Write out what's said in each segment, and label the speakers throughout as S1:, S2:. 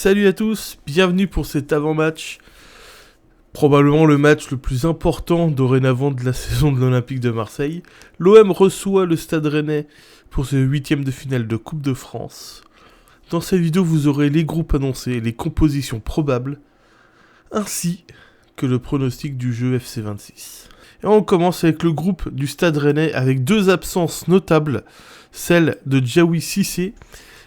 S1: Salut à tous, bienvenue pour cet avant-match. Probablement le match le plus important dorénavant de la saison de l'Olympique de Marseille. L'OM reçoit le Stade Rennais pour ce 8e de finale de Coupe de France. Dans cette vidéo, vous aurez les groupes annoncés, les compositions probables, ainsi que le pronostic du jeu FC26. Et on commence avec le groupe du Stade Rennais avec deux absences notables, celle de Djaoui Cissé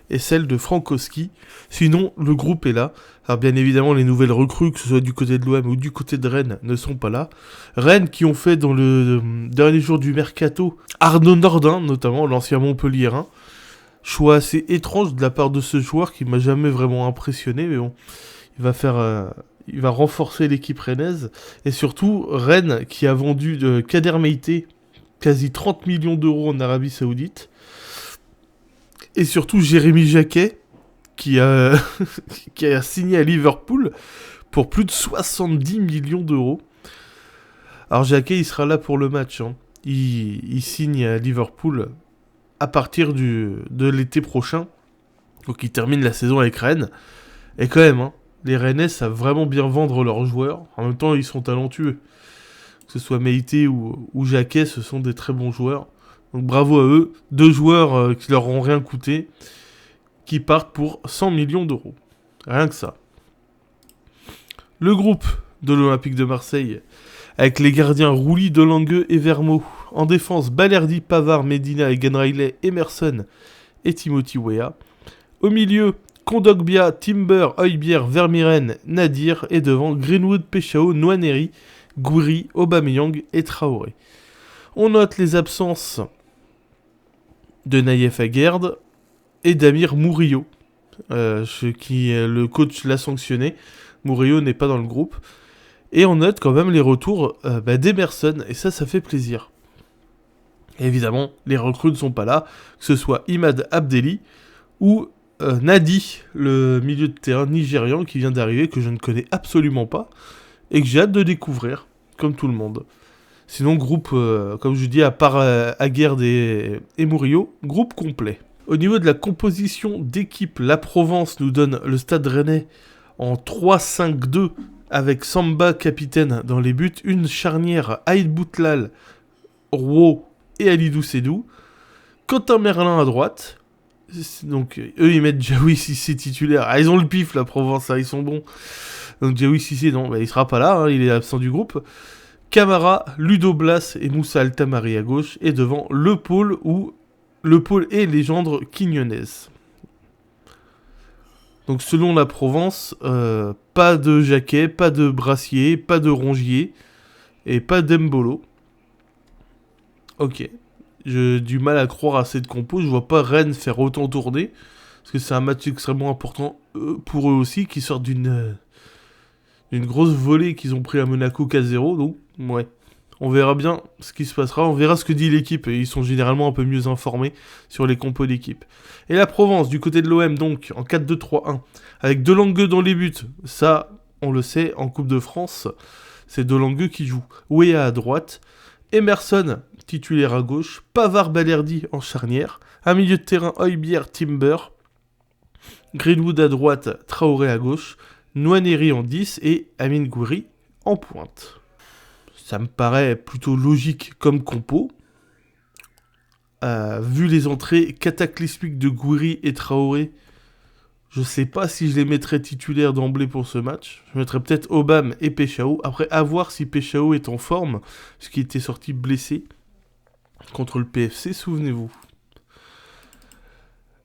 S1: et celle de Frankowski. Sinon, le groupe est là. Alors bien évidemment, les nouvelles recrues, que ce soit du côté de l'OM ou du côté de Rennes, ne sont pas là. Rennes qui ont fait dans le dernier jour du Mercato, Arnaud Nordin, notamment, l'ancien Montpellierin. Choix assez étrange de la part de ce joueur qui m'a jamais vraiment impressionné, mais bon, il va renforcer l'équipe rennaise. Et surtout, Rennes qui a vendu Kader Meïté quasi 30 millions d'euros en Arabie Saoudite. Et surtout Jérémy Jacquet, qui a signé à Liverpool pour plus de 70 millions d'euros. Alors Jacquet, il sera là pour le match. Il signe à Liverpool à partir de l'été prochain. Donc il termine la saison avec Rennes. Et quand même, les Rennais savent vraiment bien vendre leurs joueurs. En même temps, ils sont talentueux. Que ce soit Meïté ou Jacquet, ce sont des très bons joueurs. Donc bravo à eux, deux joueurs qui leur ont rien coûté, qui partent pour 100 millions d'euros. Rien que ça. Le groupe de l'Olympique de Marseille, avec les gardiens Rouly, Delangueux et Vermeaux. En défense, Balerdi, Pavard, Medina, Egan Riley, Emerson et Timothy Weah. Au milieu, Kondogbia, Timber, Højbjerg, Vermieren, Nadir. Et devant, Greenwood, Peshao, Nwaneri, Gouiri, Aubameyang et Traoré. On note les absences de Naïef Aguerd et d'Amir Murillo, le coach l'a sanctionné. Murillo n'est pas dans le groupe. Et on note quand même les retours d'Emerson, et ça fait plaisir. Et évidemment, les recrues ne sont pas là, que ce soit Imad Abdelli ou Nadi, le milieu de terrain nigérian qui vient d'arriver, que je ne connais absolument pas, et que j'ai hâte de découvrir, comme tout le monde. Sinon, groupe, comme je dis, à part Aguerd et Murillo, groupe complet. Au niveau de la composition d'équipe, la Provence nous donne le Stade Rennais en 3-5-2 avec Samba capitaine dans les buts, une charnière Aïd Boutlal, Rouault et Alidou Sedou, Quentin Merlin à droite. Donc eux ils mettent Djaoui Cissé titulaire. Ah, ils ont le pif la Provence, ils sont bons. Donc Djaoui Cissé non, il sera pas là, il est absent du groupe. Camara, Ludo Blas et Moussa Altamari à gauche, et devant le pôle et Légendre Quignonez. Donc selon la Provence, pas de Jacquet, pas de Brassier, pas de Rongier et pas d'Embolo. Ok, j'ai du mal à croire à cette compo, je vois pas Rennes faire autant tourner, parce que c'est un match extrêmement important pour eux aussi, qui sortent d'une grosse volée qu'ils ont pris à Monaco 4-0, donc ouais. On verra bien ce qui se passera, on verra ce que dit l'équipe, et ils sont généralement un peu mieux informés sur les compos d'équipe. Et la Provence, du côté de l'OM, donc, en 4-2-3-1, avec Delangueux dans les buts, ça, on le sait, en Coupe de France, c'est Delangueux qui joue. Weah à droite, Emerson, titulaire à gauche, Pavard Balerdi en charnière, un milieu de terrain Højbjerg Timber, Greenwood à droite, Traoré à gauche, Nwaneri en 10 et Amine Gouiri en pointe. Ça me paraît plutôt logique comme compo. Vu les entrées cataclysmiques de Gouiri et Traoré, je sais pas si je les mettrais titulaires d'emblée pour ce match. Je mettrais peut-être Aubame et Peshao. Après, à voir si Peshao est en forme, parce qu'il était sorti blessé contre le PFC, souvenez-vous.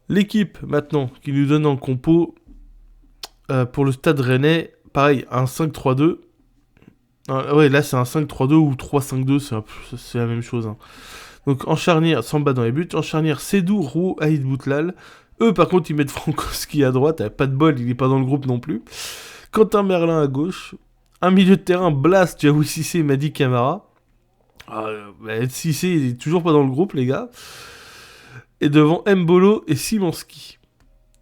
S1: L'équipe, maintenant, qui nous donne en compo, pour le Stade Rennais, pareil, un 5-3-2. Ouais, là c'est un 5-3-2 ou 3-5-2, c'est la même chose. Donc en charnière, Samba dans les buts. En charnière, Sedou, Rouault, Aïd Boutlal. Eux par contre ils mettent Frankowski à droite, pas de bol, il est pas dans le groupe non plus. Quentin Merlin à gauche. Un milieu de terrain, Blas, Djaoui Cissé, Madi Camara. Cissé il est toujours pas dans le groupe les gars. Et devant Mbolo et Simanski.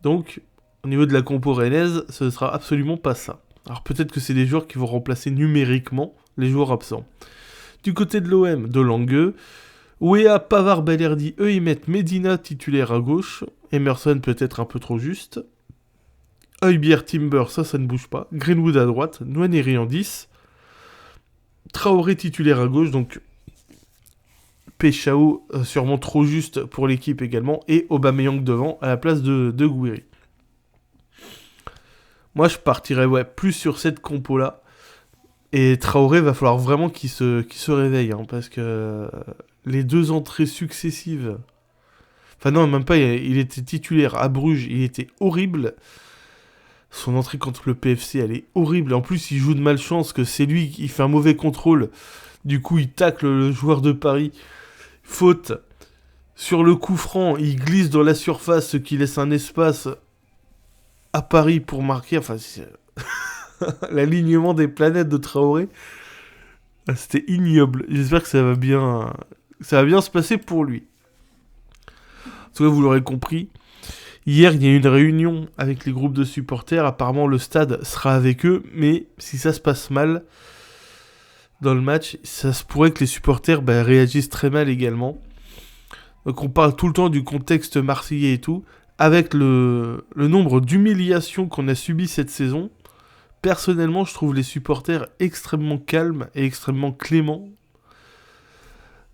S1: Donc au niveau de la compo rennaise, ce sera absolument pas ça. Alors peut-être que c'est des joueurs qui vont remplacer numériquement les joueurs absents. Du côté de l'OM, Delangueux, Weah, Pavard, Balerdi, eux ils mettent Medina titulaire à gauche, Emerson peut-être un peu trop juste, Højbjerg, Timber, ça ne bouge pas. Greenwood à droite, Nwaneri en 10. Traoré titulaire à gauche, donc Péchao sûrement trop juste pour l'équipe également, et Aubameyang devant à la place de Gouiri. Moi je partirais plus sur cette compo-là. Et Traoré va falloir vraiment qu'il se réveille, hein, parce que les 2 entrées successives... Enfin non, même pas, il était titulaire à Bruges, il était horrible. Son entrée contre le PFC, elle est horrible. En plus, il joue de malchance, que c'est lui qui fait un mauvais contrôle. Du coup, il tacle le joueur de Paris. Faute. Sur le coup franc, il glisse dans la surface, ce qui laisse un espace à Paris pour marquer. Enfin, l'alignement des planètes de Traoré, c'était ignoble. J'espère que ça va bien se passer pour lui. En tout cas, vous l'aurez compris, hier, il y a eu une réunion avec les groupes de supporters. Apparemment, le stade sera avec eux, mais si ça se passe mal dans le match, ça se pourrait que les supporters réagissent très mal également. Donc on parle tout le temps du contexte marseillais et tout. Avec le nombre d'humiliations qu'on a subies cette saison, personnellement, je trouve les supporters extrêmement calmes et extrêmement cléments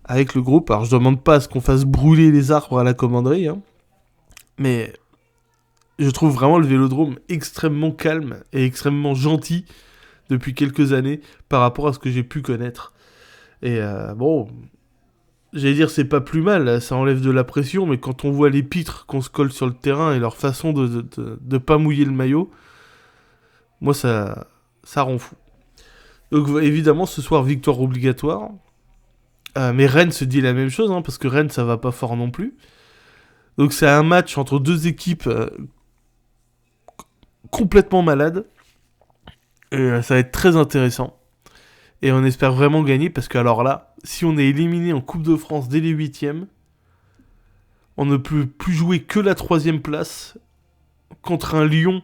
S1: avec le groupe. Alors je demande pas à ce qu'on fasse brûler les arbres à la commanderie, hein, mais je trouve vraiment le Vélodrome extrêmement calme et extrêmement gentil depuis quelques années par rapport à ce que j'ai pu connaître. Et bon, j'allais dire c'est pas plus mal, ça enlève de la pression, mais quand on voit les pitres qu'on se colle sur le terrain et leur façon de pas mouiller le maillot, moi ça rend fou. Donc évidemment ce soir victoire obligatoire, mais Rennes se dit la même chose, hein, parce que Rennes ça va pas fort non plus. Donc c'est un match entre 2 équipes complètement malades, et ça va être très intéressant. Et on espère vraiment gagner, parce que alors là, si on est éliminé en Coupe de France dès les 8e, on ne peut plus jouer que la 3e place contre un Lyon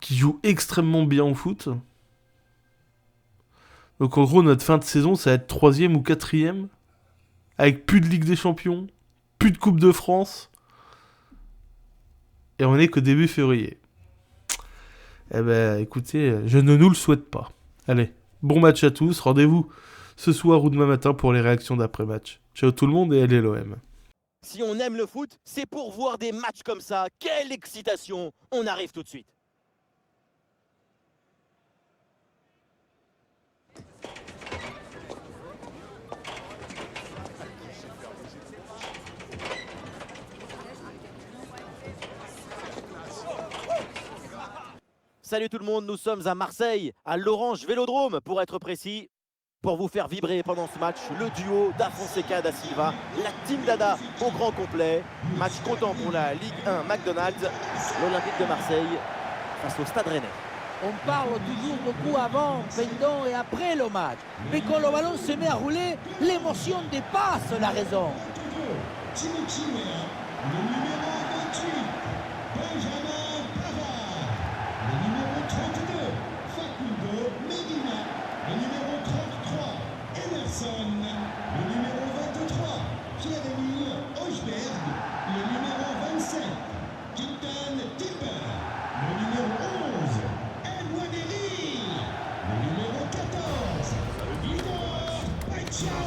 S1: qui joue extrêmement bien au foot. Donc en gros, notre fin de saison, ça va être 3e ou 4e, avec plus de Ligue des Champions, plus de Coupe de France, et on est qu'au début février. Eh ben, écoutez, je ne nous le souhaite pas. Allez, bon match à tous, rendez-vous ce soir ou demain matin pour les réactions d'après-match. Ciao tout le monde et allez l'OM.
S2: Si on aime le foot, c'est pour voir des matchs comme ça. Quelle excitation! On arrive tout de suite. Salut tout le monde, nous sommes à Marseille, à l'Orange Vélodrome pour être précis, pour vous faire vibrer pendant ce match, le duo Da Fonseca Da Silva, la Team Dada au grand complet. Match comptant pour la Ligue 1 McDonald's, l'Olympique de Marseille face au Stade Rennais.
S3: On parle toujours beaucoup avant, pendant et après le match. Mais quand le ballon se met à rouler, l'émotion dépasse la raison.
S4: Le numéro 28, Benjamin Pavard. Le numéro 32, Facundo Medina. Le numéro 33, Emerson. Le numéro 23, Pierre-Emile Højbjerg. Le numéro 25, Quinten Timber. Le numéro 11, Nwaneri. Le numéro 14, Igor Péchao.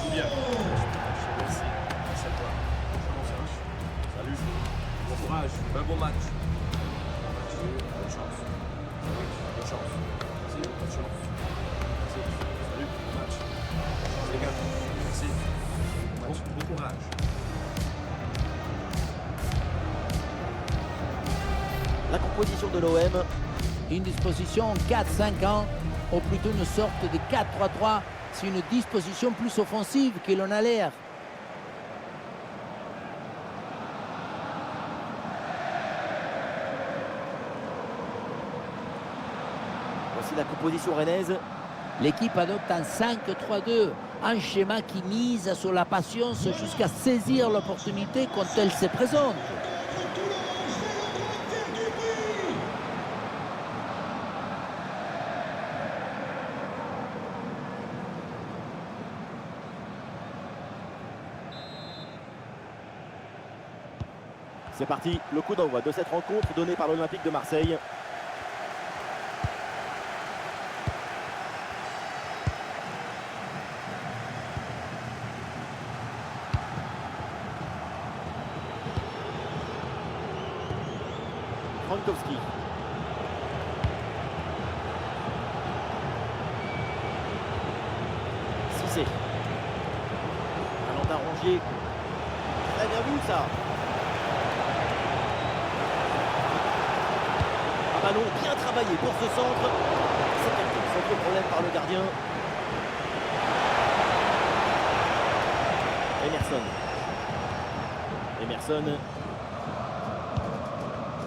S5: Courage, un bon match. Bonne chance. Bonne chance. Merci, bonne chance. Merci. Salut, bon match. Les gars, merci. Bon courage.
S2: La composition de l'OM.
S3: Une disposition 4-5-1, ou plutôt une sorte de 4-3-3. C'est une disposition plus offensive que l'on a l'air.
S2: Voici la composition rennaise.
S3: L'équipe adopte un 5-3-2, un schéma qui mise sur la patience jusqu'à saisir l'opportunité quand elle se présente.
S2: C'est parti, le coup d'envoi de cette rencontre donnée par l'Olympique de Marseille. Frankowski. Cissé. Valentin Rongier. Très bien vu ça. Un ballon bien travaillé pour ce centre. C'est capté sans trop de problème par le gardien. Emerson.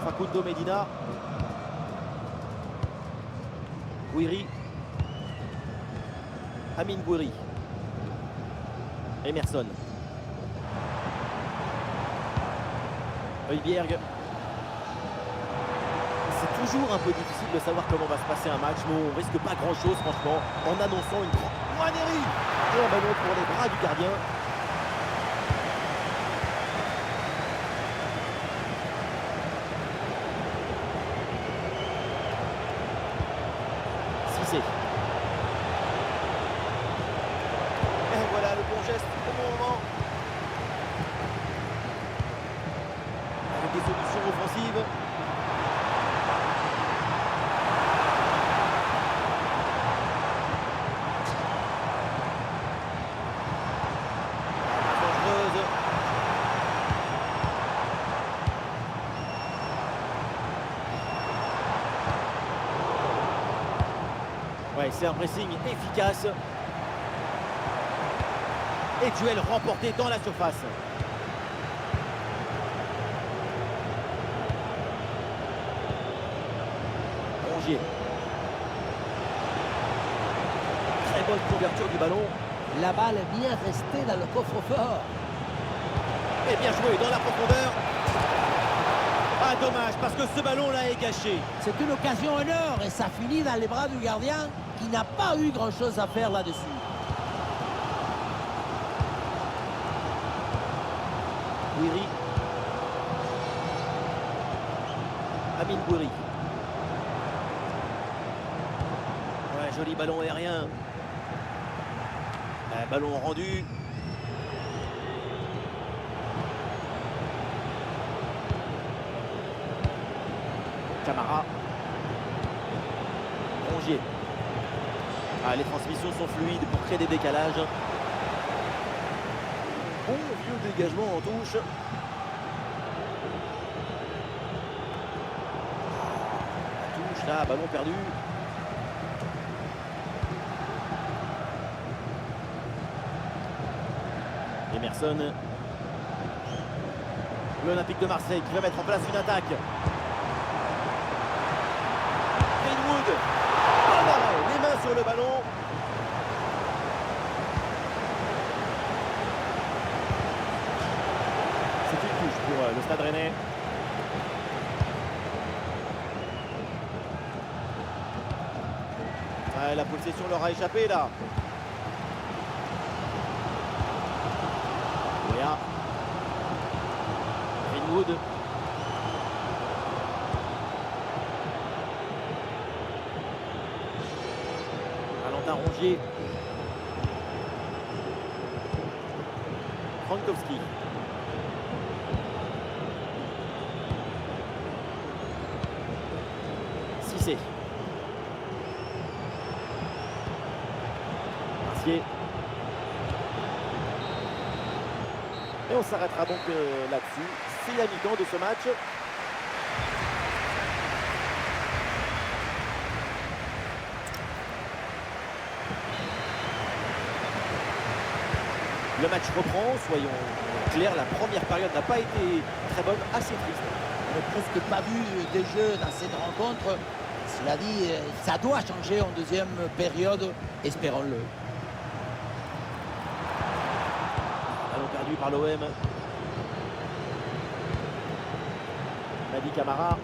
S2: Facundo Medina. Gouiri. Amine Gouiri. Emerson. Højbjerg. C'est toujours un peu difficile de savoir comment va se passer un match, mais on risque pas grand chose franchement en annonçant une Nwaneri et un ballon pour les bras du gardien. Cissé. Et voilà le bon geste au bon moment. Avec des solutions offensives. Dangereuse. Ouais, c'est un pressing efficace. Et duel remporté dans la surface. Rongier. Très bonne couverture du ballon.
S3: La balle est bien restée dans le coffre-fort.
S2: Et bien joué dans la profondeur. Ah dommage parce que ce ballon-là est gâché.
S3: C'est une occasion en or et ça finit dans les bras du gardien qui n'a pas eu grand-chose à faire là-dessus.
S2: Gouiri. Amine Gouiri. Ouais, joli ballon aérien. Ballon rendu. Camara. Rongier. Ah, les transmissions sont fluides pour créer des décalages. Bon vieux dégagement en touche. La touche là, ballon perdu. Emerson. L'Olympique de Marseille qui va mettre en place une attaque. Greenwood. Bon arrêt, les mains sur le ballon. C'est une touche pour le Stade Rennais. Ah, la possession leur a échappé là. Wea. Greenwood. Valentin Rongier. Frankowski. Cissé. Martier. Et on s'arrêtera donc là-dessus. C'est la mi-temps de ce match. Le match reprend, soyons clairs, la première période n'a pas été très bonne, assez triste.
S3: On n'a presque pas vu des jeux dans cette rencontre. Cela dit, ça doit changer en deuxième période, espérons-le.
S2: Ballon perdu par l'OM. Madi Camara.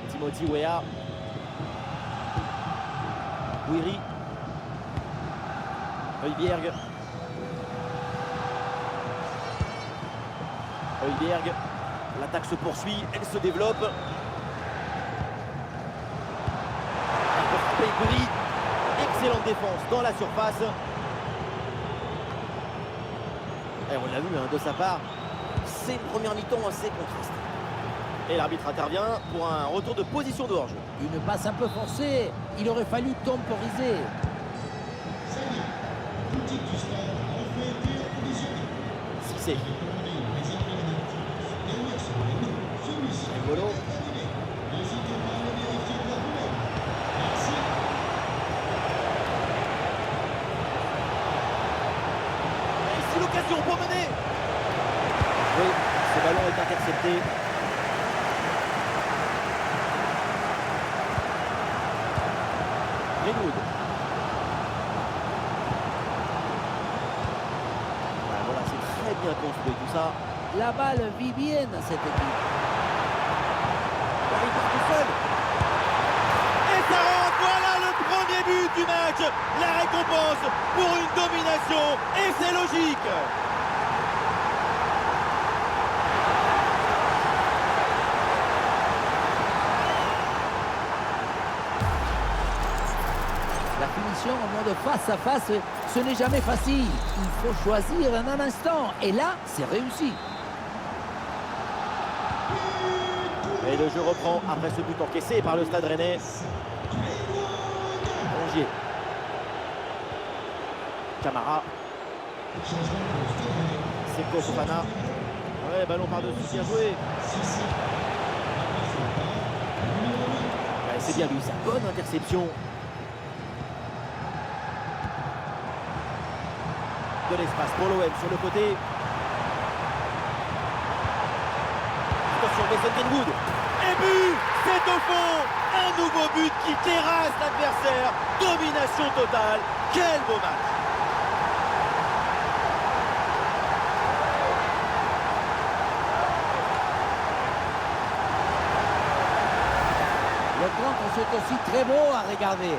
S2: Timothy Weah. Gouiri. Højbjerg. Højbjerg. L'attaque se poursuit, elle se développe. Elle peut frapper Gouiri. Excellente défense dans la surface. Et on l'a vu de sa part, c'est une première mi-temps assez contrastée. Et l'arbitre intervient pour un retour de position de hors-jeu.
S3: Une passe un peu forcée. Il aurait fallu temporiser.
S2: Cissé. Ngolo. Et ici l'occasion pour mener. Oui, ce ballon est intercepté. Greenwood. Voilà, c'est très bien construit tout ça.
S3: La balle vit bien dans cette équipe.
S2: Il part tout seul. Et ça rentre, voilà le premier but du match. La récompense pour une domination. Et c'est logique.
S3: La finition en mode face à face, ce n'est jamais facile. Il faut choisir en un instant. Et là, c'est réussi.
S2: Et le jeu reprend après ce but encaissé par le Stade Rennais. Rongier. Camara. Seko Fofana. Ouais, ballon par-dessus, bien joué. Ouais, c'est bien lui, sa bonne interception. De l'espace pour l'OM sur le côté. Attention, Mason Greenwood. Et but, c'est au fond. Un nouveau but qui terrasse l'adversaire. Domination totale. Quel beau match.
S3: Le contre, c'est aussi très beau à regarder.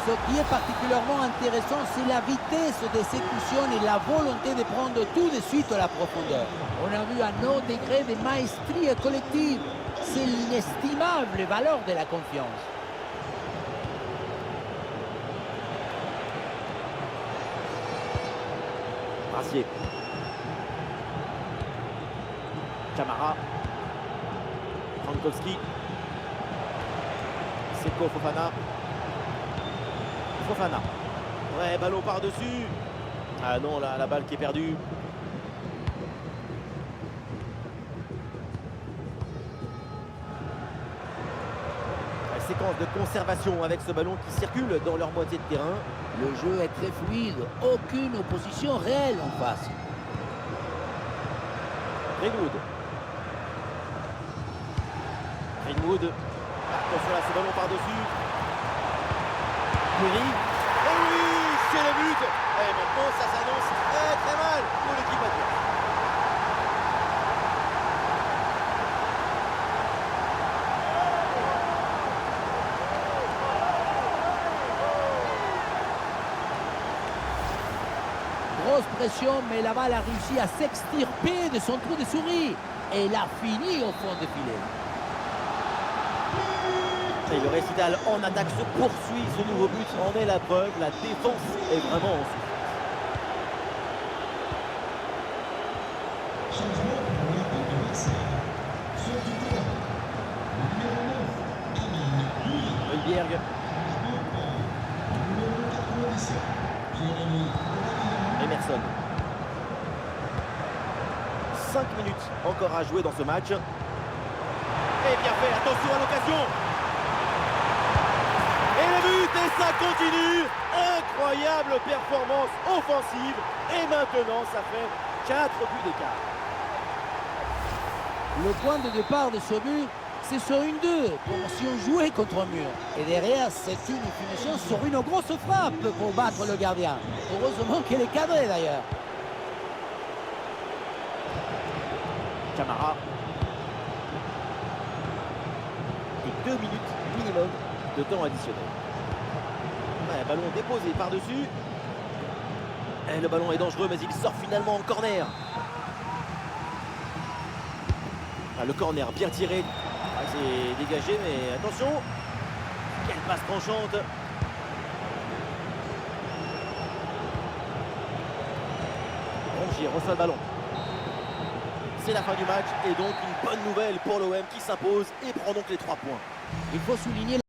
S3: Ce qui est particulièrement intéressant, c'est la vitesse d'exécution et la volonté de prendre tout de suite la profondeur. On a vu un haut degré de maestrie collective. C'est l'inestimable valeur de la confiance.
S2: Brassier. Camara. Frankowski. Seko Fofana. Fofana. Ouais, ballon par-dessus. Ah non, là, la balle qui est perdue. La séquence de conservation avec ce ballon qui circule dans leur moitié de terrain.
S3: Le jeu est très fluide. Aucune opposition réelle en face.
S2: Greenwood. Greenwood. Attention là, ce ballon par-dessus. Thierry. Oh oui, c'est le but. Et maintenant, ça s'annonce très très mal pour l'équipe adverse.
S3: Grosse pression, mais la balle a réussi à s'extirper de son trou de souris. Et il a fini au fond de filet.
S2: Et le récital en attaque se poursuit. Ce nouveau but en est la preuve. La défense est vraiment en souffrance.
S4: Changement pour l'Olympique de Marseille. Sur du terrain. Le numéro 9, Amin.
S2: Hülberg.
S4: Numéro 97, Pierre-Emile.
S2: Emerson. 5 minutes encore à jouer dans ce match. Et bien fait, attention à l'occasion. Et le but, et ça continue. Incroyable performance offensive. Et maintenant, ça fait 4 buts d'écart.
S3: Le point de départ de ce but, c'est sur une 2, comme si on jouait contre un mur. Et derrière, c'est une finition sur une grosse frappe pour battre le gardien. Heureusement qu'elle est cadrée d'ailleurs.
S2: Camara. Et 2 minutes minimum de temps additionnel. Ouais, ballon déposé par-dessus. Et le ballon est dangereux, mais il sort finalement en corner. Ah, le corner bien tiré. Ah, c'est dégagé, mais attention. Quelle passe tranchante. réagir, reçoit le ballon. C'est la fin du match et donc une bonne nouvelle pour l'OM qui s'impose et prend donc les 3 points.
S3: Il faut souligner